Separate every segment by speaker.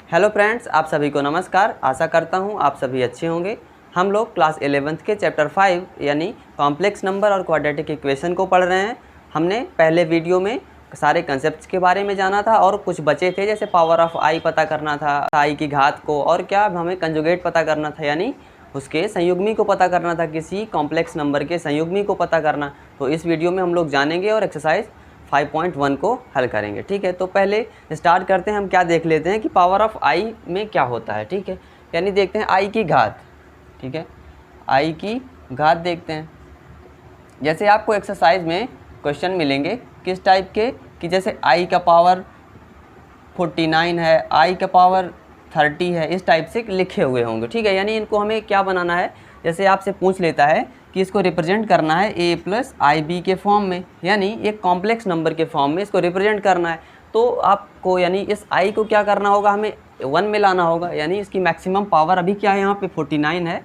Speaker 1: Hello friends, आप सभी को नमस्कार। आशा करता हूँ आप सभी अच्छे होंगे। हम लोग क्लास 11th के चैप्टर 5 यानी कॉम्प्लेक्स नंबर और क्वाड्रेटिक इक्वेशन को पढ़ रहे हैं। हमने पहले वीडियो में सारे कंसेप्ट्स के बारे में जाना था और कुछ बचे थे, जैसे पावर ऑफ आई पता करना था, आई की घात को, और क्या हमें कंजुगेट पता करना था यानी उसके संयुग्मी को पता करना था, किसी कॉम्प्लेक्स नंबर के संयुग्मी को पता करना। तो इस वीडियो में हम लोग जानेंगे और एक्सरसाइज 5.1 को हल करेंगे। ठीक है, तो पहले स्टार्ट करते हैं। हम क्या देख लेते हैं कि पावर ऑफ आई में क्या होता है। ठीक है, यानी देखते हैं आई की घात। ठीक है, आई की घात देखते हैं। जैसे आपको एक्सरसाइज में क्वेश्चन मिलेंगे किस टाइप के, कि जैसे आई का पावर 49 है, आई का पावर 30 है, इस टाइप से लिखे हुए होंगे। ठीक है, यानी इनको हमें क्या बनाना है, जैसे आपसे पूछ लेता है कि इसको रिप्रेजेंट करना है a प्लस आई बी के फॉर्म में, यानी एक कॉम्प्लेक्स नंबर के फॉर्म में इसको रिप्रेजेंट करना है। तो आपको यानी इस i को क्या करना होगा, हमें 1 में लाना होगा। यानी इसकी मैक्सिमम पावर अभी क्या है, यहाँ पे 49 है,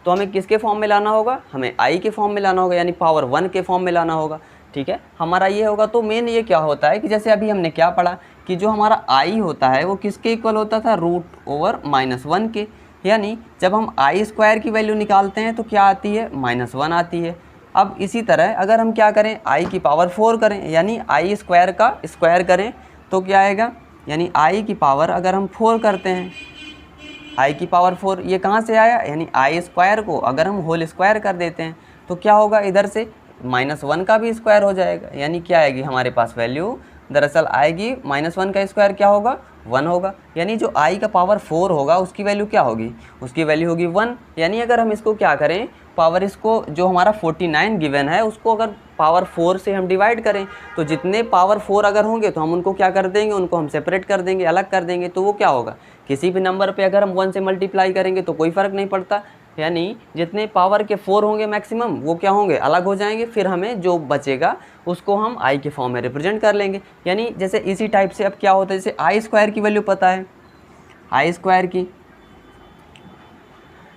Speaker 1: तो हमें किसके फॉर्म में लाना होगा, हमें i के फॉर्म में लाना होगा, यानी पावर 1 के फॉर्म में लाना होगा। ठीक है, हमारा ये होगा। तो मेन ये क्या होता है कि जैसे अभी हमने क्या पढ़ा कि जो हमारा i होता है वो किसके इक्वल होता था, √(-1) के। यानी जब हम आई स्क्वायर की वैल्यू निकालते हैं तो क्या आती है, -1 आती है। अब इसी तरह अगर हम क्या करें, आई की पावर 4 करें, यानी आई स्क्वायर का स्क्वायर करें तो क्या आएगा, यानी आई की पावर अगर हम 4 करते हैं, आई की पावर 4 ये कहाँ से आया, यानी आई स्क्वायर को अगर हम होल स्क्वायर कर देते हैं तो क्या होगा, इधर से -1 का भी स्क्वायर हो जाएगा। यानी क्या आएगी हमारे पास वैल्यू, दरअसल आएगी -1 का स्क्वायर क्या होगा, 1 होगा। यानी जो i का पावर 4 होगा उसकी वैल्यू क्या होगी, उसकी वैल्यू होगी 1। यानी अगर हम इसको क्या करें, पावर इसको जो हमारा 49 गिवन है उसको अगर पावर 4 से हम डिवाइड करें तो जितने पावर 4 अगर होंगे तो हम उनको क्या कर देंगे, उनको हम सेपरेट कर देंगे, अलग कर देंगे। तो वो क्या होगा, किसी भी नंबर पे अगर हम 1 से मल्टीप्लाई करेंगे तो कोई फ़र्क नहीं पड़ता, यानी जितने पावर के 4 होंगे मैक्सिमम वो क्या होंगे, अलग हो जाएंगे। फिर हमें जो बचेगा उसको हम आई के फॉर्म में रिप्रेजेंट कर लेंगे। यानी जैसे इसी टाइप से अब क्या होता है, जैसे आई स्क्वायर की वैल्यू पता है, आई स्क्वायर की,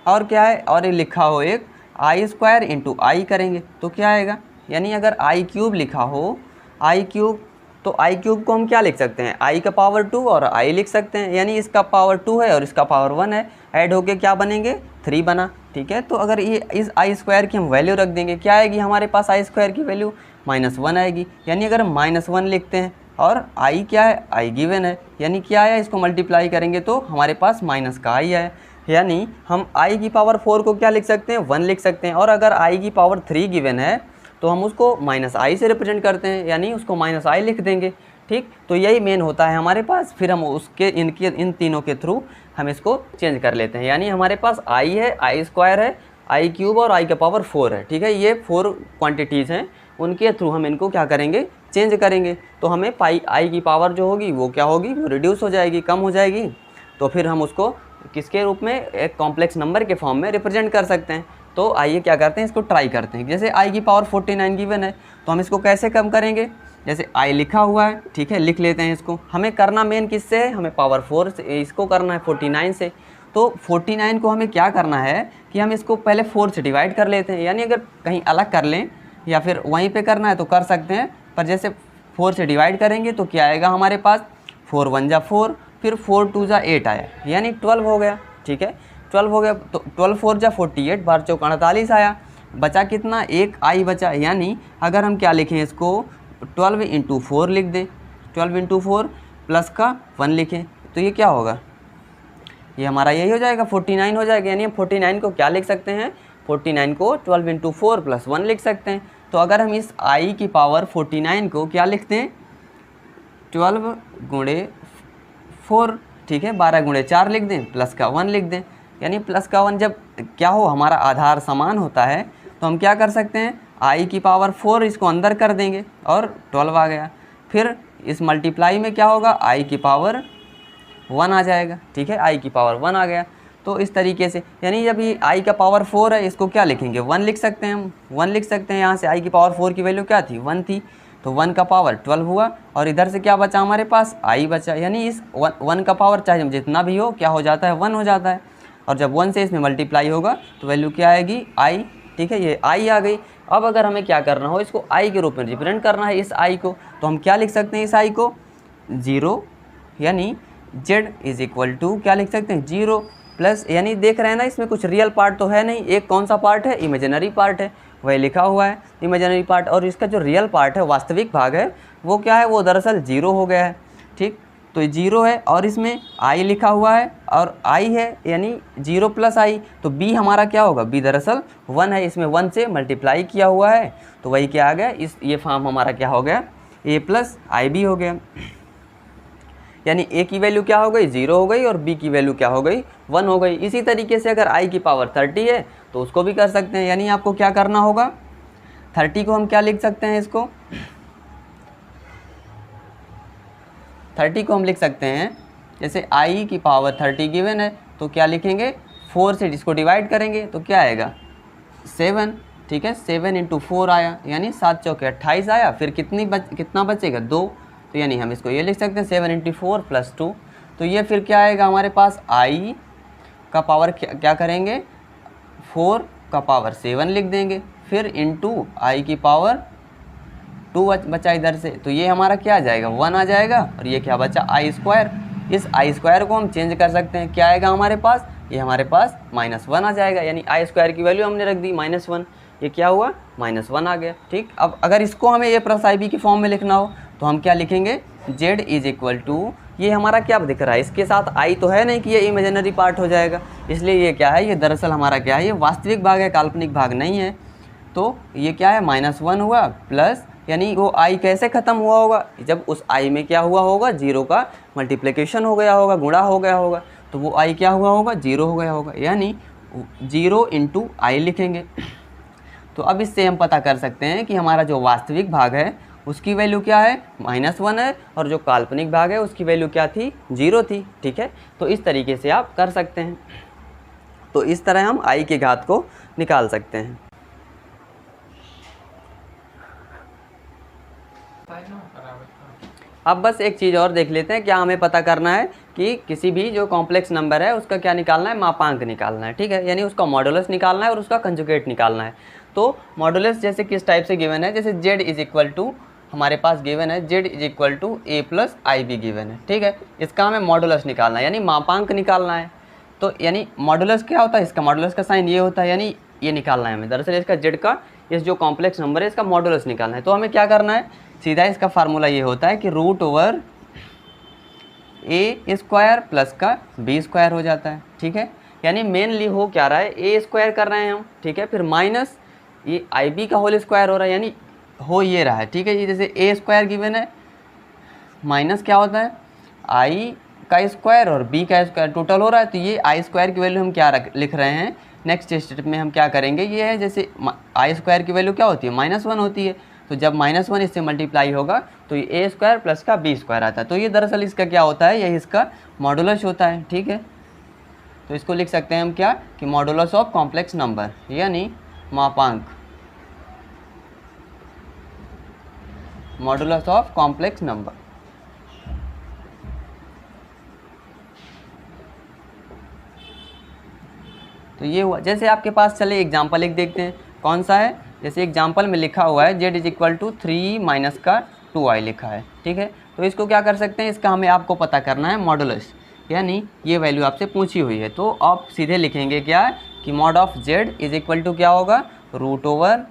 Speaker 1: और क्या है, और ये लिखा हो एक आई स्क्वायर इंटू आई करेंगे तो क्या आएगा, यानी अगर आई क्यूब लिखा हो, आई क्यूब, तो आई क्यूब को हम क्या लिख सकते हैं, आई का पावर 2 और आई लिख सकते हैं। यानी इसका पावर 2 है और इसका पावर 1 है, ऐड होके क्या बनेंगे, 3 बना। ठीक है, तो अगर ये इस आई स्क्वायर की हम वैल्यू रख देंगे, क्या आएगी हमारे पास आई स्क्वायर की वैल्यू, -1 आएगी। यानी अगर हम -1 लिखते हैं और आई क्या है, आई गिवन है, यानी क्या आया, इसको मल्टीप्लाई करेंगे तो हमारे पास माइनस का आई आया। यानी हम आई की पावर 4 को क्या लिख सकते हैं, 1 लिख सकते हैं। और अगर आई की पावर 3 गिवन है तो हम उसको -i से रिप्रेजेंट करते हैं, यानी उसको -i लिख देंगे। ठीक, तो यही मेन होता है हमारे पास। फिर हम उसके इन तीनों के थ्रू हम इसको चेंज कर लेते हैं। यानी हमारे पास i है, आई स्क्वायर है, आई क्यूब और आई का पावर 4 है। ठीक है, ये 4 क्वांटिटीज़ हैं, उनके थ्रू हम इनको क्या करेंगे, चेंज करेंगे। तो हमें आई की पावर जो होगी वो क्या होगी, वो रिड्यूस हो जाएगी, कम हो जाएगी। तो फिर हम उसको किसके रूप में, एक कॉम्प्लेक्स नंबर के फॉर्म में रिप्रेजेंट कर सकते हैं। तो आइए क्या करते हैं, इसको ट्राई करते हैं। जैसे आई की पावर 49 गिवन है तो हम इसको कैसे कम करेंगे, जैसे आई लिखा हुआ है, ठीक है, लिख लेते हैं इसको। हमें करना मेन किससे है, हमें पावर 4 से इसको करना है, 49 से। तो 49 को हमें क्या करना है कि हम इसको पहले 4 से डिवाइड कर लेते हैं। यानी अगर कहीं अलग कर लें या फिर वहीं पे करना है तो कर सकते हैं, पर जैसे 4 से डिवाइड करेंगे तो क्या आएगा हमारे पास, 4 1 जा 4, फिर 4 2 जा 8 आया, यानी 12 हो गया। ठीक है, 12 हो गया, तो 12 4 जा 48, 12 चौक 48 आया, बचा कितना, एक आई बचा। यानी अगर हम क्या लिखें इसको, 12 इंटू 4 लिख दें, 12 इंटू 4 प्लस का 1 लिखें तो ये क्या होगा, ये हमारा यही हो जाएगा, 49 हो जाएगा। यानी हम 49 को क्या लिख सकते हैं, 49 को 12 इंटू 4 प्लस 1 लिख सकते हैं। तो अगर हम इस आई की पावर 49 को क्या लिखते हैं, 12 गुणे 4, ठीक है, 12 गुणे 4 लिख दें, प्लस का 1 लिख दें। यानी प्लस का 1 जब क्या हो, हमारा आधार समान होता है तो हम क्या कर सकते हैं, आई की पावर 4 इसको अंदर कर देंगे और 12 आ गया। फिर इस मल्टीप्लाई में क्या होगा, आई की पावर 1 आ जाएगा। ठीक है, आई की पावर 1 आ गया। तो इस तरीके से, यानी जब ये आई का पावर 4 है इसको क्या लिखेंगे, 1 लिख सकते हैं, हम 1 लिख सकते हैं। यहाँ से आई की पावर 4 की वैल्यू क्या थी, 1 थी, तो 1 का पावर 12 हुआ और इधर से क्या बचा हमारे पास, आई बचा। यानी इस 1 का पावर चाहे जितना भी हो क्या हो जाता है, 1 हो जाता है। और जब 1 से इसमें मल्टीप्लाई होगा तो वैल्यू क्या आएगी, आई। ठीक है, ये आई आ गई। अब अगर हमें क्या करना हो, इसको आई के रूप में रिप्रेजेंट करना है इस आई को, तो हम क्या लिख सकते हैं, इस आई को 0, यानी जेड इज इक्वल टू क्या लिख सकते हैं 0 प्लस, यानी देख रहे हैं ना इसमें कुछ रियल पार्ट तो है नहीं, एक कौन सा पार्ट है, इमेजिनरी पार्ट है, वही लिखा हुआ है इमेजिनरी पार्ट, और इसका जो रियल पार्ट है वास्तविक भाग है वो क्या है, वो दरअसल 0 हो गया है। ठीक, तो ये 0 है और इसमें i लिखा हुआ है और i है यानी 0 प्लस i, तो b हमारा क्या होगा, b दरअसल 1 है, इसमें 1 से मल्टीप्लाई किया हुआ है तो वही क्या आ गया, ये फॉर्म हमारा क्या हो गया, a प्लस आई बी हो गया, यानी a की वैल्यू क्या हो गई 0 हो गई और b की वैल्यू क्या हो गई 1 हो गई। इसी तरीके से अगर i की पावर 30 है तो उसको भी कर सकते हैं, यानी आपको क्या करना होगा, 30 को हम क्या लिख सकते हैं, इसको 30 को हम लिख सकते हैं, जैसे i की पावर 30 गिवन है तो क्या लिखेंगे, 4 से इसको डिवाइड करेंगे तो क्या आएगा 7, ठीक है, 7 इंटू 4 आया यानी 7 चौके 28 आया, फिर कितना बचेगा 2, तो यानी हम इसको ये लिख सकते हैं 7 इंटू 4 प्लस 2, तो ये फिर क्या आएगा हमारे पास, i का पावर क्या करेंगे 4 का पावर 7 लिख देंगे, फिर इंटू i की पावर 2 बचा इधर से, तो ये हमारा क्या आ जाएगा 1 आ जाएगा, और ये क्या बचा i स्क्वायर। इस i स्क्वायर को हम चेंज कर सकते हैं, क्या आएगा हमारे पास, ये हमारे पास -1 आ जाएगा, यानी i स्क्वायर की वैल्यू हमने रख दी -1, ये क्या हुआ -1 आ गया। ठीक, अब अगर इसको हमें a प्लस आई बी की फॉर्म में लिखना हो तो हम क्या लिखेंगे, z इज इक्वल टू, ये हमारा क्या दिख रहा है, इसके साथ i तो है नहीं कि ये इमेजिनरी पार्ट हो जाएगा, इसलिए ये क्या है, ये दरअसल हमारा क्या है, ये वास्तविक भाग है, काल्पनिक भाग नहीं है, तो ये क्या है -1 हुआ प्लस, यानी वो i कैसे ख़त्म हुआ होगा, जब उस i में क्या हुआ होगा, 0 का मल्टीप्लिकेशन हो गया होगा, गुणा हो गया होगा, तो वो i क्या हुआ होगा 0 हो गया होगा, यानी 0 इंटू आई लिखेंगे। तो अब इससे हम पता कर सकते हैं कि हमारा जो वास्तविक भाग है उसकी वैल्यू क्या है, -1 है, और जो काल्पनिक भाग है उसकी वैल्यू क्या थी, 0 थी। ठीक है, तो इस तरीके से आप कर सकते हैं, तो इस तरह हम i की घात को निकाल सकते हैं। अब बस एक चीज़ और देख लेते हैं, क्या हमें पता करना है कि किसी भी जो कॉम्प्लेक्स नंबर है उसका क्या निकालना है, मापांक निकालना है। ठीक है, यानी उसका मॉडुलस निकालना है और उसका कंजुगेट निकालना है। तो मॉडुलस जैसे किस टाइप से गिवन है, जैसे z इज इक्वल टू हमारे पास गिवन है, z is equal to a plus i b given है। ठीक है, इसका हमें मॉडुलस निकालना है, यानी मापांक निकालना है। तो यानी मॉडुलस क्या होता है, इसका मॉडुलस का साइन ये होता है, यानी ये निकालना है हमें, दरअसल इसका z का, इस जो कॉम्प्लेक्स नंबर है इसका मॉडुलस निकालना है। तो हमें क्या करना है, सीधा इसका फार्मूला ये होता है कि root over a square plus का b स्क्वायर हो जाता है। ठीक है, यानी मेनली हो क्या रहा है, a स्क्वायर कर रहे हैं हम, ठीक है, फिर माइनस ये आई बी का होल स्क्वायर हो रहा है, यानी हो ये रहा है। ठीक है, ये जैसे a स्क्वायर गिवन है, माइनस क्या होता है i का स्क्वायर और b का स्क्वायर टोटल हो रहा है, तो ये i स्क्वायर की वैल्यू हम क्या लिख रहे हैं, नेक्स्ट स्टेप में हम क्या करेंगे, ये है जैसे i स्क्वायर की वैल्यू क्या होती है, -1 होती है, तो जब -1 इससे मल्टीप्लाई होगा तो ये a स्क्वायर प्लस का b स्क्वायर आता है, तो ये दरअसल इसका क्या होता है, यही इसका मॉडुलस होता है। ठीक है, तो इसको लिख सकते हैं हम क्या, कि मॉडुलस ऑफ कॉम्प्लेक्स नंबर, यानी मापांक, मॉडुलस ऑफ कॉम्प्लेक्स नंबर। तो ये हुआ, जैसे आपके पास चले एग्जाम्पल एक देखते हैं, कौन सा है, जैसे एग्जाम्पल में लिखा हुआ है z is equal to 3 minus का 2i लिखा है। ठीक है, तो इसको क्या कर सकते हैं, इसका हमें आपको पता करना है मॉडुलस, यानी ये वैल्यू आपसे पूछी हुई है, तो आप सीधे लिखेंगे क्या कि mod of z is equal to क्या होगा, रूट ओवर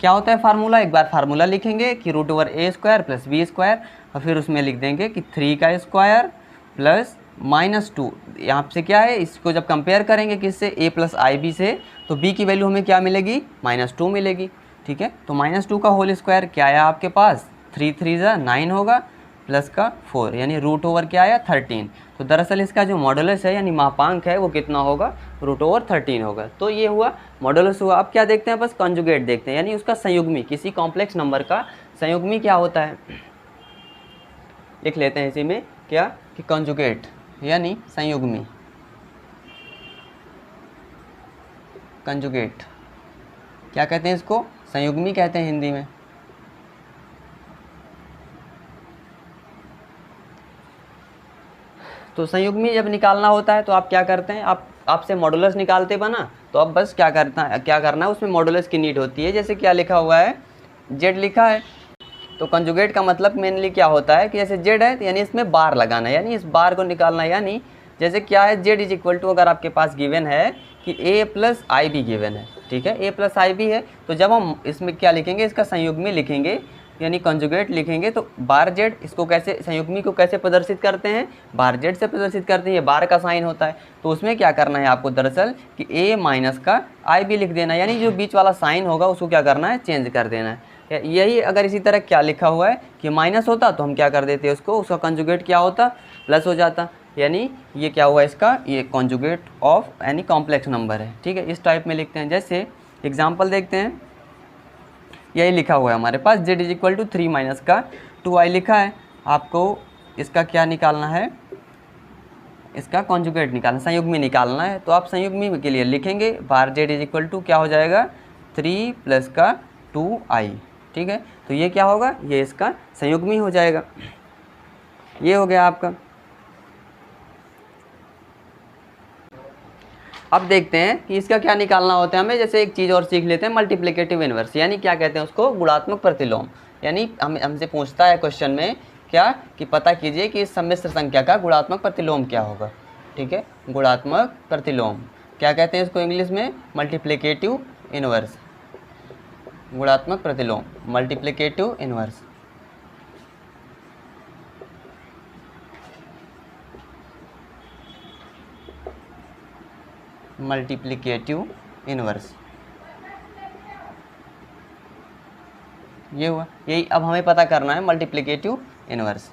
Speaker 1: क्या होता है फार्मूला, एक बार फार्मूला लिखेंगे कि root over a square plus b square, और फिर उसमें लिख देंगे कि 3 का स्क्वायर प्लस -2, यहाँ से क्या है, इसको जब कंपेयर करेंगे किससे, a प्लस आई बी से, तो b की वैल्यू हमें क्या मिलेगी, -2 मिलेगी। ठीक है, तो -2 का होल स्क्वायर क्या आया आपके पास, 3 3 ज़ा 9 होगा प्लस का 4, यानी रूट ओवर क्या आया 13। तो दरअसल इसका जो मॉडुलस है यानी मापांक है वो कितना होगा, रूट ओवर 13 होगा। तो ये हुआ मॉडुलस हुआ। अब क्या देखते हैं, बस कंजुगेट देखते हैं, यानी उसका संयुग्मी, किसी कॉम्प्लेक्स नंबर का संयुग्मी क्या होता है, लिख लेते हैं इसी में क्या कि कंजुगेट, यानी संयुग्मी, कंजुगेट क्या कहते हैं इसको, संयुग्मी कहते हैं हिंदी में। तो संयुग्मी जब निकालना होता है तो आप क्या करते हैं, आपसे मॉडुलस निकालते बना, तो अब बस क्या करना है उसमें मॉडुलस की नीड होती है। जैसे क्या लिखा हुआ है, z लिखा है, तो कंजुगेट का मतलब मेनली क्या होता है कि जैसे जेड है तो यानी इसमें बार लगाना है, यानी इस बार को निकालना है। यानी जैसे क्या है, जेड इज इक्वल टू अगर आपके पास गिवन है कि ए प्लस आई बी गिवन है, ठीक है, ए प्लस आई बी है, तो जब हम इसमें क्या लिखेंगे, इसका संयुग्मी लिखेंगे यानी कंजुगेट लिखेंगे, तो बार जेड इसको कैसे, संयुग्मी को कैसे प्रदर्शित करते हैं, बार जेड से प्रदर्शित करते हैं, ये बार का साइन होता है। तो उसमें क्या करना है आपको दरअसल कि ए माइनस का आई बी लिख देना है, यानी जो बीच वाला साइन होगा उसको क्या करना है, चेंज कर देना है। यही अगर इसी तरह क्या लिखा हुआ है कि माइनस होता तो हम क्या कर देते उसको, उसका कंजुगेट क्या होता, प्लस हो जाता। यानी ये क्या हुआ इसका, ये कॉन्जुगेट ऑफ यानी कॉम्प्लेक्स नंबर है, ठीक है, इस टाइप में लिखते हैं। जैसे एग्जांपल देखते हैं, यही लिखा हुआ है हमारे पास z is equal to 3 minus का 2i लिखा है, आपको इसका क्या निकालना है, इसका कॉन्जुगेट निकालना, संयुग्मी निकालना है। तो आप संयुग्मी के लिए लिखेंगे बार z इज इक्वल टू क्या हो जाएगा 3 प्लस का 2i, ठीक है। तो ये क्या होगा, ये इसका संयुग्मी हो जाएगा। ये हो गया आपका। अब देखते हैं कि इसका क्या निकालना होता है हमें। जैसे एक चीज़ और सीख लेते हैं, मल्टीप्लिकेटिव इन्वर्स, यानी क्या कहते हैं उसको, गुणात्मक प्रतिलोम। यानी हमसे पूछता है क्वेश्चन में क्या कि पता कीजिए कि इस सम्मिश्र संख्या का गुणात्मक प्रतिलोम क्या होगा, ठीक है, गुणात्मक प्रतिलोम क्या कहते हैं इसको इंग्लिश में, मल्टीप्लिकेटिव इन्वर्स, गुणात्मक प्रतिलोम, मल्टीप्लिकेटिव इन्वर्स। मल्टीप्लिकेटिव इन्वर्स ये हुआ, यही अब हमें पता करना है मल्टीप्लिकेटिव इन्वर्स।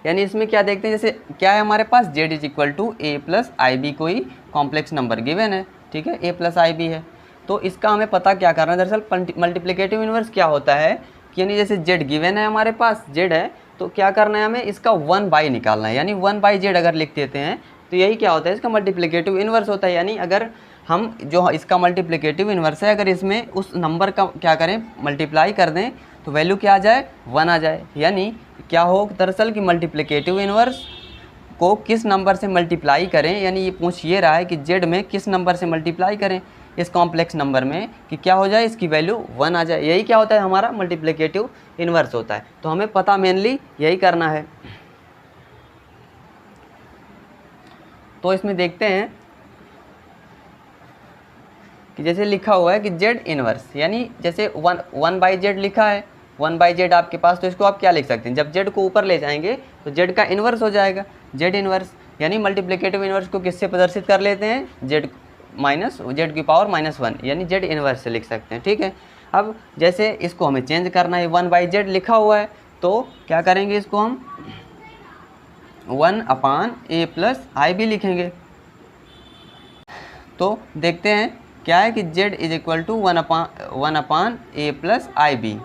Speaker 1: यानी इसमें क्या देखते हैं, जैसे क्या है हमारे पास z is equal to a plus i b, कोई कॉम्प्लेक्स नंबर गिवन है, ठीक है, ए प्लस आई बी है। तो इसका हमें पता क्या करना है, दरअसल मल्टीप्लिकेटिव इन्वर्स क्या होता है कि यानी जैसे z गिवन है हमारे पास, z है, तो क्या करना है हमें, इसका 1/, निकालना है। यानी 1/z अगर लिख देते हैं तो यही क्या होता है, इसका मल्टीप्लिकेटिव इन्वर्स होता है। यानी अगर हम जो इसका मल्टीप्लिकेटिव इन्वर्स है, अगर इसमें उस नंबर का क्या करें, मल्टीप्लाई कर दें, तो वैल्यू क्या आ जाए, 1 आ जाए। यानी क्या हो दरअसल कि मल्टीप्लिकेटिव इन्वर्स को किस नंबर से मल्टीप्लाई करें, यानी ये पूछ ये रहा है कि जेड में किस नंबर से मल्टीप्लाई करें इस कॉम्प्लेक्स नंबर में कि क्या हो जाए, इसकी वैल्यू 1 आ जाए। यही क्या होता है, हमारा मल्टीप्लिकेटिव इन्वर्स होता है। तो हमें पता मेनली यही करना है। तो इसमें देखते हैं कि जैसे लिखा हुआ है कि जेड इन्वर्स, यानी जैसे 1/z लिखा है, 1/z आपके पास, तो इसको आप क्या लिख सकते हैं, जब जेड को ऊपर ले जाएंगे तो जेड का इन्वर्स हो जाएगा, जेड इन्वर्स। यानी मल्टीप्लिकेटिव इन्वर्स को किससे प्रदर्शित कर लेते हैं, जेड की पावर -1, यानी जेड इन्वर्स से लिख सकते हैं, ठीक है। अब जैसे इसको हमें चेंज करना है, 1/z लिखा हुआ है, तो क्या करेंगे, इसको हम 1/a प्लस आई बी लिखेंगे। तो देखते हैं क्या है कि z is equal to 1/a plus i b,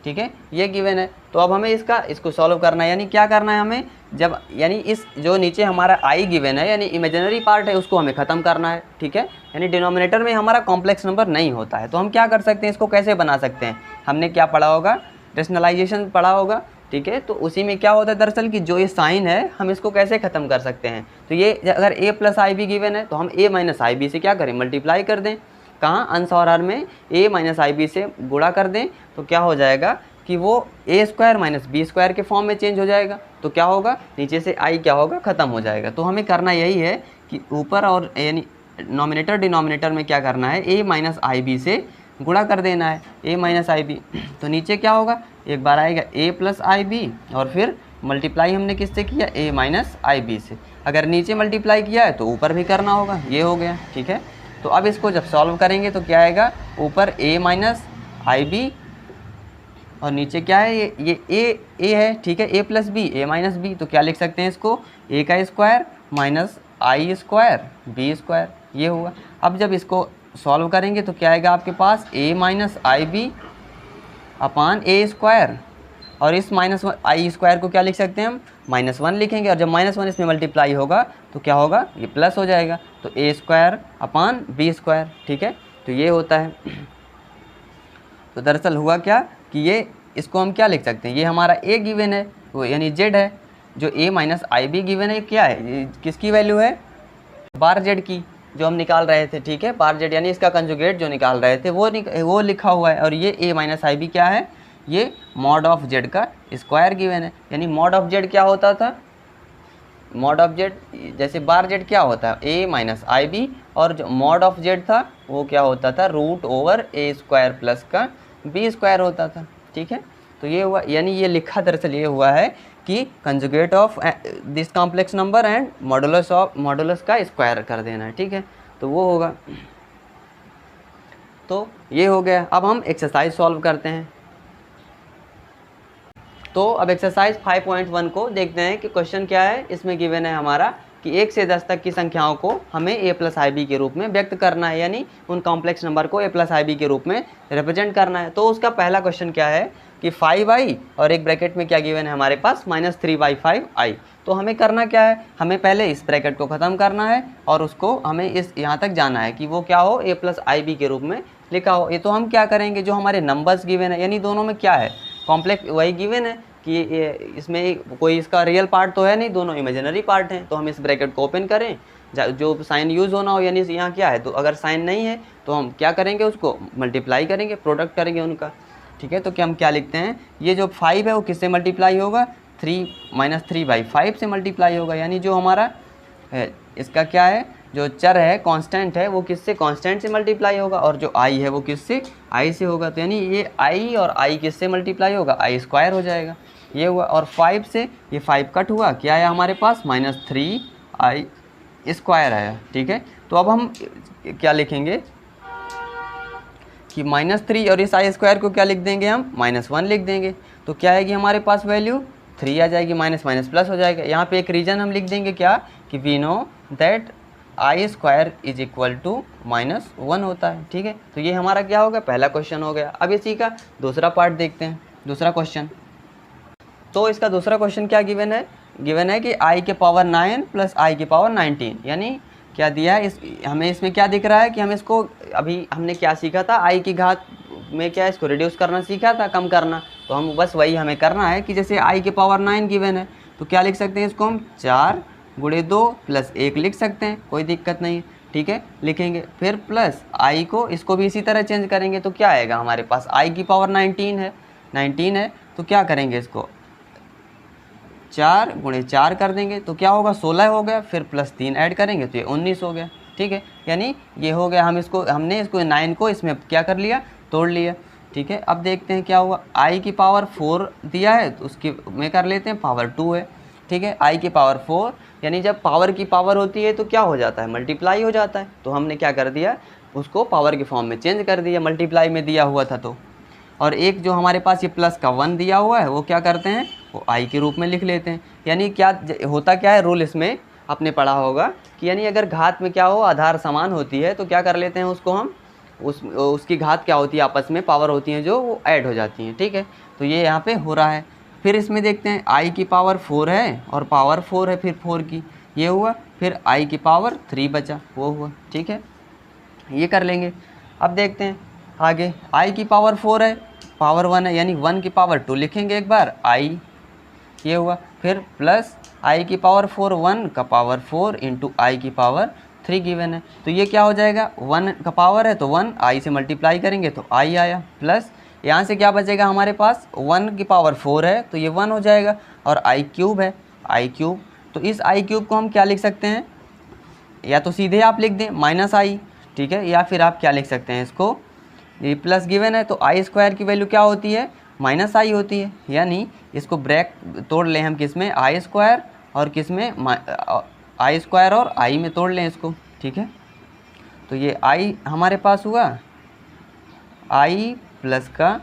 Speaker 1: ठीक है, ये गिवन है। तो अब हमें इसको सॉल्व करना है, यानी क्या करना है हमें, जब यानी इस जो नीचे हमारा i गिवन है, यानी इमेजिनरी पार्ट है, उसको हमें ख़त्म करना है, ठीक है। यानी डिनोमिनेटर में हमारा कॉम्प्लेक्स नंबर नहीं होता है। तो हम क्या कर सकते हैं, इसको कैसे बना सकते हैं, हमने क्या पढ़ा होगा, रेशनलाइजेशन पढ़ा होगा, ठीक है। तो उसी में क्या होता है दरअसल कि जो ये साइन है, हम इसको कैसे ख़त्म कर सकते हैं। तो ये अगर a plus i b given है, तो हम a माइनस आई बी से क्या करें, मल्टीप्लाई कर दें, कहाँ, अंश और हर में a माइनस आई बी से गुणा कर दें, तो क्या हो जाएगा कि वो a² माइनस b² के फॉर्म में चेंज हो जाएगा। तो क्या होगा, नीचे से i क्या होगा, ख़त्म हो जाएगा। तो हमें करना यही है कि ऊपर और यानी नॉमिनेटर डिनोमिनेटर में क्या करना है, a माइनस आई बी से गुणा कर देना है, a माइनस आई बी। तो नीचे क्या होगा, एक बार आएगा a प्लस आई बी, और फिर मल्टीप्लाई हमने किससे किया, a माइनस आई बी से। अगर नीचे मल्टीप्लाई किया है तो ऊपर भी करना होगा, ये हो गया, ठीक है। तो अब इसको जब सॉल्व करेंगे तो क्या आएगा, ऊपर a माइनस आई बी और नीचे क्या है, ये a है, ठीक है, a plus b, a minus b. तो क्या लिख सकते हैं इसको, a का स्क्वायर माइनस i² b², ये हुआ। अब जब इसको सॉल्व करेंगे तो क्या आएगा आपके पास, a minus i b upon a², और इस -i² को क्या लिख सकते हैं हम, -1 लिखेंगे, और जब -1 इसमें मल्टीप्लाई होगा तो क्या होगा, ये प्लस हो जाएगा। तो a² अपान b², ठीक है। तो ये होता है। तो दरअसल हुआ क्या कि ये इसको हम क्या लिख सकते हैं, ये हमारा a गिवन है, वो यानी z है, जो a minus i b given है, क्या है, किसकी वैल्यू है, बार z की, जो हम निकाल रहे थे, ठीक है, बार z, यानी इसका कंजुगेट जो निकाल रहे थे वो लिखा हुआ है। और ये a माइनस आई बी क्या है, ये मॉड ऑफ जेड का स्क्वायर गिवन है। यानी मॉड ऑफ जेड क्या होता था, मॉड ऑफ जेड जैसे बार जेड क्या होता है ए माइनस आई बी, और जो मॉड ऑफ जेड था वो क्या होता था रूट ओवर ए स्क्वायर प्लस का बी स्क्वायर होता था। ठीक है, तो ये हुआ, यानी ये लिखा दरअसल ये हुआ है कि conjugate of this complex number and modulus का स्क्वायर कर देना है। ठीक है, तो वो होगा, तो ये हो गया। अब हम एक्सरसाइज सॉल्व करते हैं। तो अब एक्सरसाइज 5.1 को देखते हैं कि क्वेश्चन क्या है। इसमें गिवन है हमारा कि 1 से 10 तक की संख्याओं को हमें a प्लस आई बी के रूप में व्यक्त करना है, यानी उन कॉम्प्लेक्स नंबर को a प्लस आई बी के रूप में रिप्रेजेंट करना है। तो उसका पहला क्वेश्चन क्या है कि 5i और एक ब्रैकेट में क्या गिवन है हमारे पास -3/5i। तो हमें करना क्या है, हमें पहले इस ब्रैकेट को ख़त्म करना है और उसको हमें इस यहाँ तक जाना है कि वो क्या हो a प्लस आई बी के रूप में लिखा हो। ये तो हम क्या करेंगे, जो हमारे नंबर्स गिवन है, यानी दोनों में क्या है कॉम्प्लेक्स वही गिवन है कि इसमें कोई इसका रियल पार्ट तो है नहीं, दोनों इमेजिनरी पार्ट हैं। तो हम इस ब्रैकेट को ओपन करें, जो साइन यूज़ होना हो, यानी यहाँ क्या है, तो अगर साइन नहीं है तो हम क्या करेंगे, उसको मल्टीप्लाई करेंगे, प्रोडक्ट करेंगे उनका। ठीक है, तो क्या हम क्या लिखते हैं, ये जो 5 है वो किससे मल्टीप्लाई होगा, 3 से मल्टीप्लाई होगा। यानी जो हमारा इसका क्या है, जो चर है कांस्टेंट है वो किससे, कांस्टेंट से मल्टीप्लाई होगा, और जो आई है वो किससे, आई से होगा। तो यानी ये आई और आई किससे मल्टीप्लाई होगा, आई स्क्वायर हो जाएगा। ये हुआ, और 5 से ये 5 कट हुआ, क्या आया हमारे पास -3i स्क्वायर आया। ठीक है, तो अब हम क्या लिखेंगे कि -3 और इस आई स्क्वायर को क्या लिख देंगे हम, -1 लिख देंगे। तो क्या आएगी हमारे पास वैल्यू 3 आ जाएगी, माइनस माइनस प्लस हो जाएगा। यहाँ पे एक रीजन हम लिख देंगे क्या, कि we know that i square is equal to -1 होता है। ठीक है, तो ये हमारा क्या होगा, पहला क्वेश्चन हो गया। अब इसी का दूसरा पार्ट देखते हैं, दूसरा क्वेश्चन। तो इसका दूसरा क्वेश्चन क्या गिवन है कि i के पावर 9 प्लस i के पावर 19, यानी क्या दिया है हमें इसमें क्या दिख रहा है कि हम इसको, अभी हमने क्या सीखा था, i की घात में क्या इसको रिड्यूस करना सीखा था, कम करना। तो हम बस वही हमें करना है कि जैसे i के पावर 9 गिवन है तो क्या लिख सकते हैं, इसको हम 4 × 2 + 1 लिख सकते हैं, कोई दिक्कत नहीं है। ठीक है, लिखेंगे, फिर प्लस i को, इसको भी इसी तरह चेंज करेंगे। तो क्या आएगा हमारे पास, i की पावर 19 है तो क्या करेंगे, इसको 4 × 4 कर देंगे तो क्या होगा, 16 हो गया, फिर +3 ऐड करेंगे तो ये 19 हो गया। ठीक है, यानी ये हो गया, हमने इसको 9 को इसमें क्या कर लिया, तोड़ लिया। ठीक है, अब देखते हैं क्या हुआ, i की पावर 4 दिया है तो उसकी में कर लेते हैं, पावर 2 है। ठीक है, i की पावर 4, यानी जब पावर की पावर होती है तो क्या हो जाता है, मल्टीप्लाई हो जाता है। तो हमने क्या कर दिया, उसको पावर के फॉर्म में चेंज कर दिया, मल्टीप्लाई में दिया हुआ था तो। और एक जो हमारे पास ये प्लस का 1 दिया हुआ है वो क्या करते हैं, वो i के रूप में लिख लेते हैं। यानी क्या होता क्या है, रूल इसमें आपने पढ़ा होगा कि यानी अगर घात में क्या हो, आधार समान होती है तो क्या कर लेते हैं उसको हम, उसकी घात क्या होती है, आपस में पावर होती हैं जो वो ऐड हो जाती हैं। ठीक है, तो ये यहाँ पे हो रहा है। फिर इसमें देखते हैं i की पावर 4 है और पावर 4 है, फिर 4 की, ये हुआ, फिर i की पावर 3 बचा, वो हुआ। ठीक है, ये कर लेंगे। अब देखते हैं आगे, i की पावर 4 है, पावर 1 है, यानी 1 की पावर 2 लिखेंगे एक बार, i, ये हुआ, फिर प्लस i की पावर 4, 1 का पावर 4 × i की पावर 3 गिवन है। तो ये क्या हो जाएगा, 1 का पावर है तो 1 i से मल्टीप्लाई करेंगे तो i आया, प्लस यहाँ से क्या बचेगा हमारे पास, 1 की पावर 4 है तो ये 1 हो जाएगा, और i³ है, i³। तो इस i³ को हम क्या लिख सकते हैं, या तो सीधे आप लिख दें -i, ठीक है, या फिर आप क्या लिख सकते हैं, इसको ये प्लस गिवन है तो i स्क्वायर की वैल्यू क्या होती है, -i होती है। यानी इसको ब्रैक तोड़ लें हम, किस में, i स्क्वायर और किस में, i स्क्वायर और i में तोड़ लें इसको। ठीक है, तो ये i हमारे पास हुआ, i प्लस का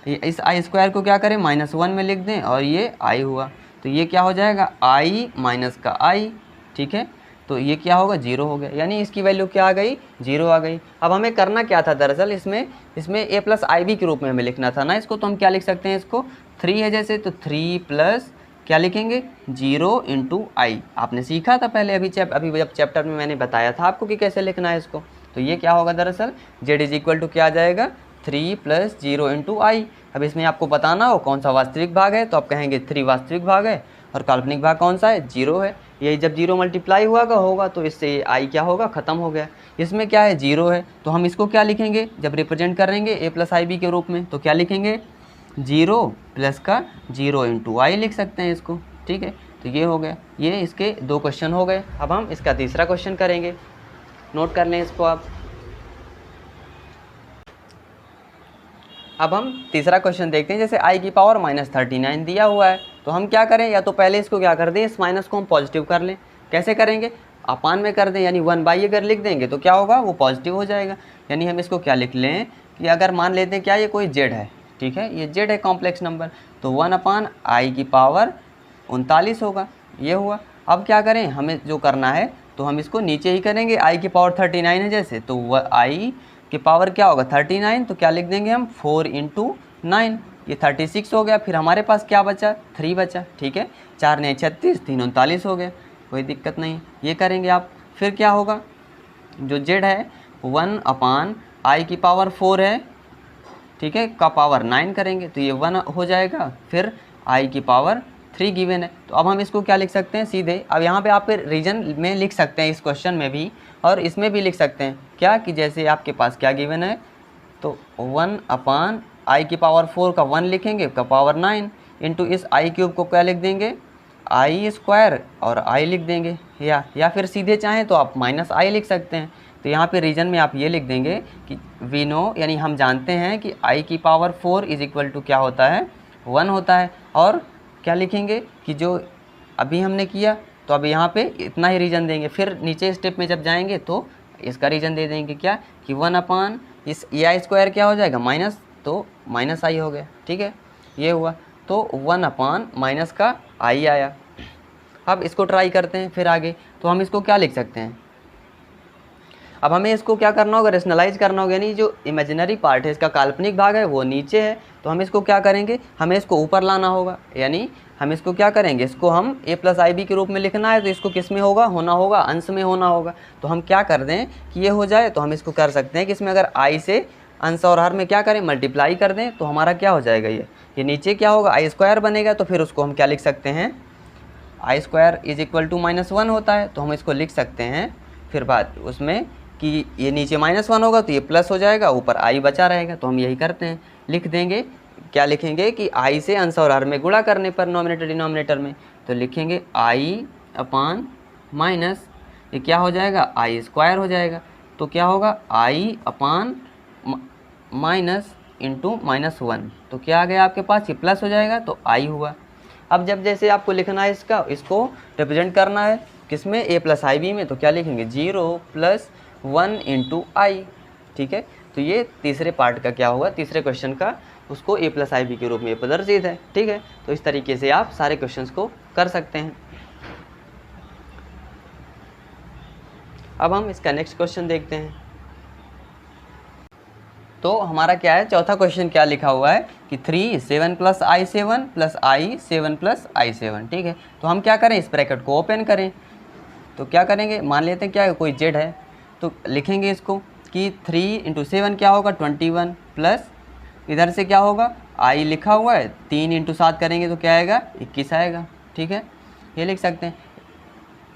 Speaker 1: इस i स्क्वायर को क्या करें, -1 में लिख दें, और ये i हुआ, तो ये क्या हो जाएगा, i माइनस का i। ठीक है, तो ये क्या होगा, 0 हो गया, यानी इसकी वैल्यू क्या आ गई, 0 आ गई। अब हमें करना क्या था दरअसल, इसमें a प्लस आई बी के रूप में हमें लिखना था ना इसको। तो हम क्या लिख सकते हैं, इसको 3 है जैसे, तो 3 प्लस क्या लिखेंगे, 0 × i। आपने सीखा था पहले, अभी जब चैप्टर में मैंने बताया था आपको कि कैसे लिखना है इसको। तो ये क्या होगा दरअसल, z इज इक्वल टू क्या आ जाएगा, 3 + 0 × i। अब इसमें आपको बताना हो कौन सा वास्तविक भाग है, तो आप कहेंगे 3 वास्तविक भाग है, और काल्पनिक भाग कौन सा है, 0 है। यही जब 0 मल्टीप्लाई होगा तो इससे i क्या होगा, ख़त्म हो गया। इसमें क्या है, 0 है, तो हम इसको क्या लिखेंगे, जब रिप्रेजेंट करेंगे a प्लस आई बी के रूप में, तो क्या लिखेंगे, 0 प्लस का 0 इंटू आई लिख सकते हैं इसको, ठीक है। तो ये हो गया, ये इसके 2 क्वेश्चन हो गए। अब हम इसका तीसरा क्वेश्चन करेंगे, नोट कर लें इसको आप। अब हम तीसरा क्वेश्चन देखते हैं। जैसे आई की पावर -39 दिया हुआ है, तो हम क्या करें, या तो पहले इसको क्या कर दें, इस माइनस को हम पॉजिटिव कर लें। कैसे करेंगे, अपान में कर दें, यानी 1/, अगर लिख देंगे तो क्या होगा, वो पॉजिटिव हो जाएगा। यानी हम इसको क्या लिख लें कि अगर मान लेते हैं क्या ये कोई जेड है, ठीक है, ये जेड है कॉम्प्लेक्स नंबर, तो 1/i की पावर 39 होगा, ये हुआ। अब क्या करें, हमें जो करना है तो हम इसको नीचे ही करेंगे। आई की पावर 39 है जैसे, तो वह आई की पावर क्या होगा 39, तो क्या लिख देंगे हम 4 × 9, ये 36 हो गया। फिर हमारे पास क्या बचा, 3 बचा, ठीक है। 4 ने 36, 3 39 हो गया, कोई दिक्कत नहीं, ये करेंगे आप। फिर क्या होगा, जो जेड है 1/i की पावर 4 है, ठीक है, का पावर 9 करेंगे तो ये 1 हो जाएगा। फिर i की पावर 3 गिवन है, तो अब हम इसको क्या लिख सकते हैं सीधे। अब यहाँ पे आप रीजन में लिख सकते हैं, इस क्वेश्चन में भी और इसमें भी लिख सकते हैं क्या, कि जैसे आपके पास क्या गिवन है, तो 1/i की पावर 4 का 1 लिखेंगे, का पावर 9 इंटू इस i क्यूब को क्या लिख देंगे, i² और i लिख देंगे, या फिर सीधे चाहें तो आप -i लिख सकते हैं। तो यहाँ पे रीजन में आप ये लिख देंगे कि वी नो, यानी हम जानते हैं कि i की पावर 4 = क्या होता है, 1 होता है। और क्या लिखेंगे कि जो अभी हमने किया, तो अब यहाँ पे इतना ही रीजन देंगे। फिर नीचे स्टेप में जब जाएंगे तो इसका रीजन दे देंगे क्या, कि 1/ इस i² क्या हो जाएगा माइनस, तो -i हो गया, ठीक है, ये हुआ। तो 1/ माइनस का i आया। अब इसको ट्राई करते हैं फिर आगे, तो हम इसको क्या लिख सकते हैं। अब हमें इसको क्या करना होगा, रेशनलाइज करना होगा, यानी जो इमेजिनरी पार्ट है, इसका काल्पनिक भाग है वो नीचे है, तो हम इसको क्या करेंगे, हमें इसको ऊपर लाना होगा। यानी हम इसको क्या करेंगे, इसको हम a + ib के रूप में लिखना है, तो इसको किस में होगा, होना होगा अंश में होना होगा। तो हम क्या कर दें कि ये हो जाए, तो हम इसको कर सकते हैं कि इसमें अगर i से अंश और हर में क्या करें, मल्टीप्लाई कर दें, तो हमारा क्या हो जाएगा, ये नीचे क्या होगा, i² बनेगा। तो फिर उसको हम क्या लिख सकते हैं, i² = -1 होता है, तो हम इसको लिख सकते हैं फिर बाद उसमें कि ये नीचे -1 होगा तो ये प्लस हो जाएगा, ऊपर i बचा रहेगा। तो हम यही करते हैं, लिख देंगे, क्या लिखेंगे कि i से अंश और हर में गुणा करने पर नॉमिनेटर डिनोमिनेटर में, तो लिखेंगे i/, ये क्या हो जाएगा, i² हो जाएगा। तो क्या होगा, i/, इंटू -1, तो क्या आ गया आपके पास, ये प्लस हो जाएगा, तो i हुआ। अब जब जैसे आपको लिखना है इसको रिप्रेजेंट करना है किसमें, a + ib में, तो क्या लिखेंगे 0 + 1 × i, ठीक है। तो ये तीसरे पार्ट का क्या हुआ, तीसरे क्वेश्चन का, उसको a + ib के रूप में प्रदर्शित है, ठीक है। तो इस तरीके से आप सारे क्वेश्चंस को कर सकते हैं। अब हम इसका नेक्स्ट क्वेश्चन देखते हैं। तो हमारा क्या है, चौथा क्वेश्चन क्या लिखा हुआ है कि 3 7 + i7 + i 7 + i7, ठीक है। तो हम क्या करें, इस ब्रैकेट को ओपन करें, तो क्या करेंगे, मान लेते हैं क्या है, कोई जेड है, तो लिखेंगे इसको कि 3 × 7 क्या होगा 21, प्लस इधर से क्या होगा, i लिखा हुआ है, 3 × 7 करेंगे तो क्या आएगा, 21 आएगा, ठीक है, ये लिख सकते हैं।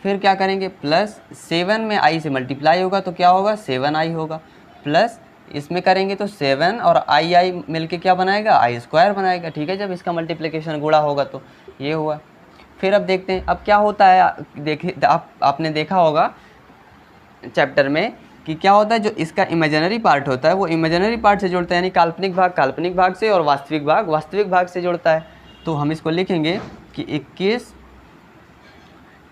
Speaker 1: फिर क्या करेंगे, प्लस 7 में i से मल्टीप्लाई होगा तो क्या होगा, 7i होगा, प्लस इसमें करेंगे तो 7 और i मिलके क्या बनाएगा, i² बनाएगा, ठीक है, जब इसका मल्टीप्लिकेशन गुणा होगा तो ये हुआ। फिर अब देखते हैं अब क्या होता है, देखिए आपने देखा होगा चैप्टर में कि क्या होता है, जो इसका इमेजिनरी पार्ट होता है वो इमेजिनरी पार्ट से जुड़ता है, यानी काल्पनिक भाग से और वास्तविक भाग से जुड़ता है। तो हम इसको लिखेंगे कि 21,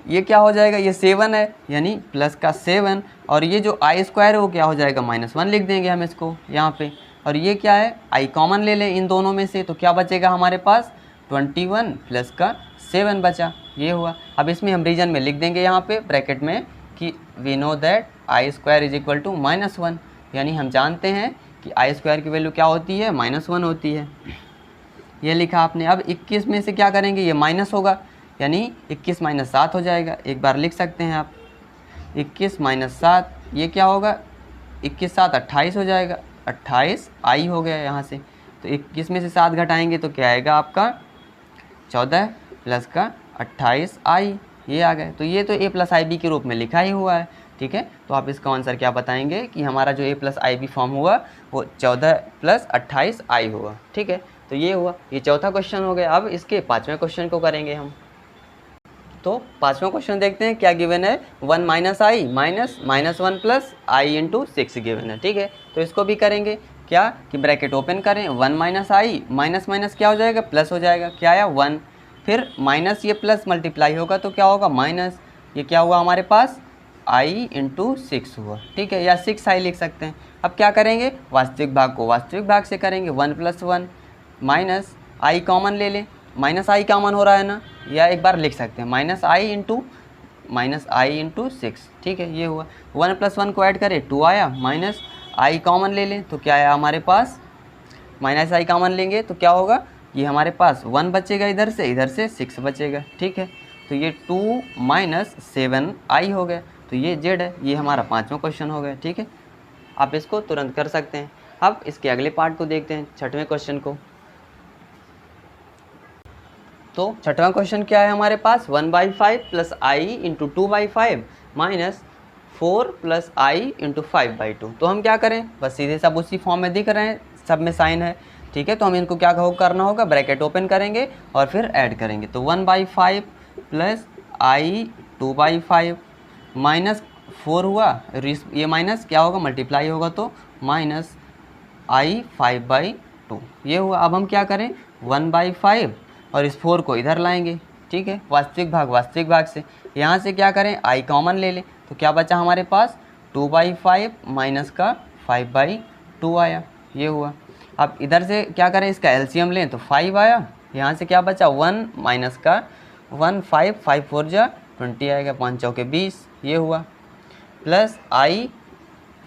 Speaker 1: ये क्या हो जाएगा, ये 7 है, यानी प्लस का 7, और ये जो i² है वो क्या हो जाएगा, -1 लिख देंगे हम इसको यहाँ पे। और ये क्या है, i कॉमन ले लें इन दोनों में से, तो क्या बचेगा हमारे पास, 21 प्लस का 7 बचा, ये हुआ। अब इसमें हम रीजन में लिख देंगे यहाँ पे ब्रैकेट में कि वी नो दैट i² = -1, यानी हम जानते हैं कि i² की वैल्यू क्या होती है, -1 होती है, ये लिखा आपने। अब 21 में से क्या करेंगे, ये माइनस होगा, यानी 21 - 7 हो जाएगा, एक बार लिख सकते हैं आप, 21 - 7, ये क्या होगा, 21 7 28 हो जाएगा, 28i हो गया यहाँ से। तो 21 में से 7 घटाएंगे तो क्या आएगा आपका, 14 प्लस का 28i, ये आ गए। तो ये तो a + ib के रूप में लिखा ही हुआ है, ठीक है। तो आप इसका आंसर क्या बताएंगे कि हमारा जो a + ib फॉर्म हुआ वो 14 + 28i हुआ, ठीक है। तो ये हुआ, ये चौथा क्वेश्चन हो गया। अब इसके पाँचवें क्वेश्चन को करेंगे हम। तो पाँचवा क्वेश्चन देखते हैं क्या गिवन है, 1 माइनस आई माइनस 1 प्लस आई इंटू 6 गिवन है। ठीक है, तो इसको भी करेंगे क्या कि ब्रैकेट ओपन करें, 1 माइनस आई माइनस माइनस क्या हो जाएगा, प्लस हो जाएगा, क्या आया 1, फिर माइनस ये प्लस मल्टीप्लाई होगा तो क्या होगा माइनस, ये क्या हुआ हमारे पास आई इंटू 6 हुआ। ठीक है, या 6 आई लिख सकते हैं। अब क्या करेंगे, वास्तविक भाग को वास्तविक भाग से करेंगे, 1 प्लस 1 माइनस आई कॉमन ले लें, माइनस आई कॉमन हो रहा है ना, या एक बार लिख सकते हैं माइनस आई इंटू 6। ठीक है, ये हुआ, 1 प्लस 1 को ऐड करें 2 आया, माइनस आई कॉमन ले लें तो क्या आया हमारे पास, माइनस आई कॉमन लेंगे तो क्या होगा, ये हमारे पास 1 बचेगा, इधर से 6 बचेगा। ठीक है, तो ये 2 माइनस 7 आई हो गया, तो ये जेड है। ये हमारा पाँचवा क्वेश्चन हो गया। ठीक है, आप इसको तुरंत कर सकते हैं। अब इसके अगले पार्ट को देखते हैं, छठवें क्वेश्चन को। तो छठवां क्वेश्चन क्या है हमारे पास, 1/5 प्लस आई इंटू 2/5 माइनस 4 प्लस आई इंटू 5/2। तो हम क्या करें, बस सीधे सब उसी फॉर्म में दिख रहे हैं, सब में साइन है। ठीक है, तो हम इनको क्या करना होगा, ब्रैकेट ओपन करेंगे और फिर ऐड करेंगे। तो 1/5 प्लस आई 2/5 माइनस 4 हुआ, ये माइनस क्या होगा मल्टीप्लाई होगा तो माइनस आई 5/2 ये हुआ। अब हम क्या करें, 1/5 और इस 4 को इधर लाएंगे। ठीक है, वास्तविक भाग से यहाँ से क्या करें, आई कॉमन ले लें तो क्या बचा हमारे पास 2/5 माइनस का 5/2 आया, ये हुआ। अब इधर से क्या करें, इसका एलसीएम लें तो 5 आया, यहाँ से क्या बचा 1 माइनस का 1 5 4 जा 20 आएगा, 5 चौके 20 ये हुआ, प्लस आई,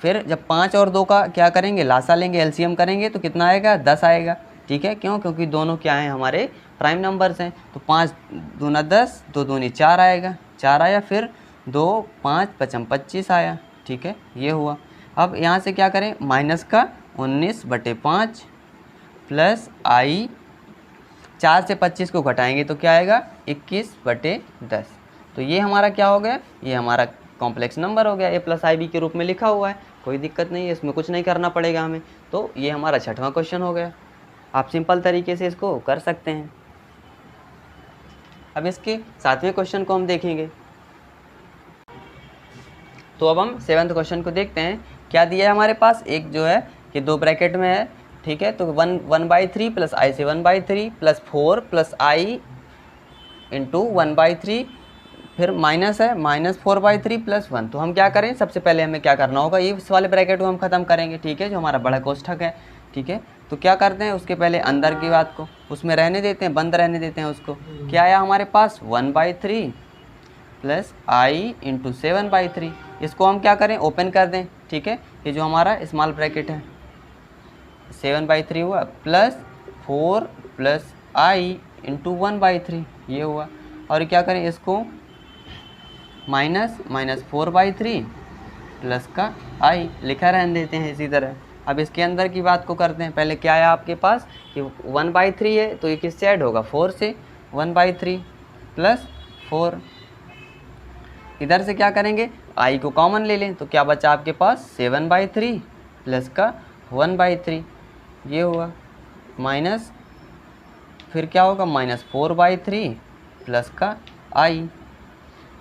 Speaker 1: फिर जब 5 और 2 का क्या करेंगे, लासा लेंगे, एलसीएम करेंगे तो कितना आएगा 10 आएगा। ठीक है, क्यों, क्योंकि दोनों क्या हैं हमारे प्राइम नंबर्स हैं। तो 5 दूना 10, 2 दूनी 4 आएगा, 4 आया, फिर 2 5 5 25 आया। ठीक है, ये हुआ। अब यहाँ से क्या करें, माइनस का 19/5 प्लस आई, 4 से 25 को घटाएंगे तो क्या आएगा 21/10। तो ये हमारा क्या हो गया, ये हमारा कॉम्प्लेक्स नंबर हो गया, ए प्लस आई बी के रूप में लिखा हुआ है, कोई दिक्कत नहीं है, इसमें कुछ नहीं करना पड़ेगा हमें। तो ये हमारा छठवां क्वेश्चन हो गया। आप सिंपल तरीके से इसको कर सकते हैं। अब इसके सातवें क्वेश्चन को हम देखेंगे। तो अब हम सेवन्थ क्वेश्चन को देखते हैं। क्या दिया है हमारे पास, एक जो है कि 2 ब्रैकेट में है। ठीक है, तो 1/3 प्लस आई से 1/3 प्लस 4 प्लस आई इंटू 1/3, फिर माइनस है माइनस 4/3 प्लस 1। तो हम क्या करें, सबसे पहले हमें क्या करना होगा, ये इस वाले ब्रैकेट को हम ख़त्म करेंगे। ठीक है, जो हमारा बड़ा कोष्ठक है। ठीक है, तो क्या करते हैं, उसके पहले अंदर की बात को उसमें रहने देते हैं, बंद रहने देते हैं उसको। क्या आया हमारे पास 1/3 प्लस आई इंटू 7/3। इसको हम क्या करें, ओपन कर दें। ठीक है, ये जो हमारा स्मॉल ब्रैकेट है 7/3 हुआ, प्लस 4 प्लस आई इंटू 1/3 ये हुआ। और क्या करें, इसको माइनस 4/3 प्लस का आई लिखा रहने देते हैं इसी तरह। अब इसके अंदर की बात को करते हैं। पहले क्या है आपके पास कि 1/3 है, तो ये किससे ऐड होगा 4 से, 1/3 प्लस 4। इधर से क्या करेंगे, आई को कॉमन ले लें तो क्या बचा आपके पास 7/3 प्लस का 1/3 ये हुआ, माइनस फिर क्या होगा माइनस 4/3 प्लस का आई।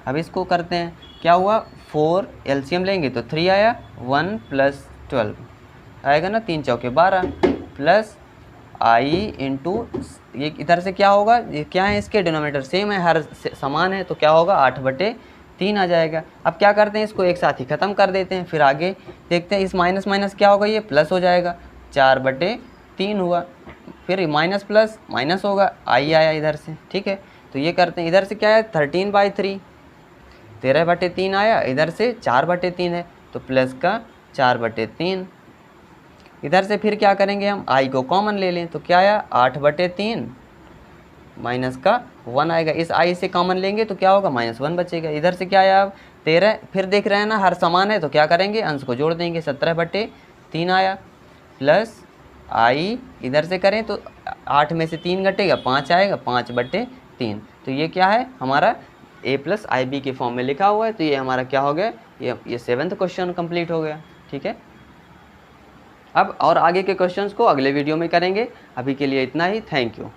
Speaker 1: अब इसको करते हैं, क्या हुआ 4 एलसीएम लेंगे तो 3 आया, 1 प्लस 12 आएगा ना, 3 चौके 12 प्लस आई इंटू, ये इधर से क्या होगा, ये क्या है इसके डिनोमिनेटर सेम है, हर समान है, तो क्या होगा 8/3 आ जाएगा। अब क्या करते हैं, इसको एक साथ ही ख़त्म कर देते हैं, फिर आगे देखते हैं। इस माइनस माइनस क्या होगा, ये प्लस हो जाएगा, 4/3 हुआ, फिर माइनस प्लस माइनस होगा, आई आया इधर से। ठीक है, तो ये करते हैं, इधर से क्या है 13/3, 13/3 आया, इधर से 4/3 है तो प्लस का 4/3। इधर से फिर क्या करेंगे, हम आई को कॉमन ले लें तो क्या आया 8/3 माइनस का 1 आएगा। इस आई से कॉमन लेंगे तो क्या होगा -1 बचेगा। इधर से क्या आया अब 13, फिर देख रहे हैं ना हर समान है तो क्या करेंगे, अंश को जोड़ देंगे, 17/3 आया, प्लस आई इधर से करें तो 8 में से 3 घटेगा, 5 आएगा, 5/3। तो ये क्या है हमारा a प्लस आई बी के फॉर्म में लिखा हुआ है। तो ये हमारा क्या हो गया, ये 7th क्वेश्चन कंप्लीट हो गया। ठीक है, अब और आगे के क्वेश्चंस को अगले वीडियो में करेंगे। अभी के लिए इतना ही। Thank you.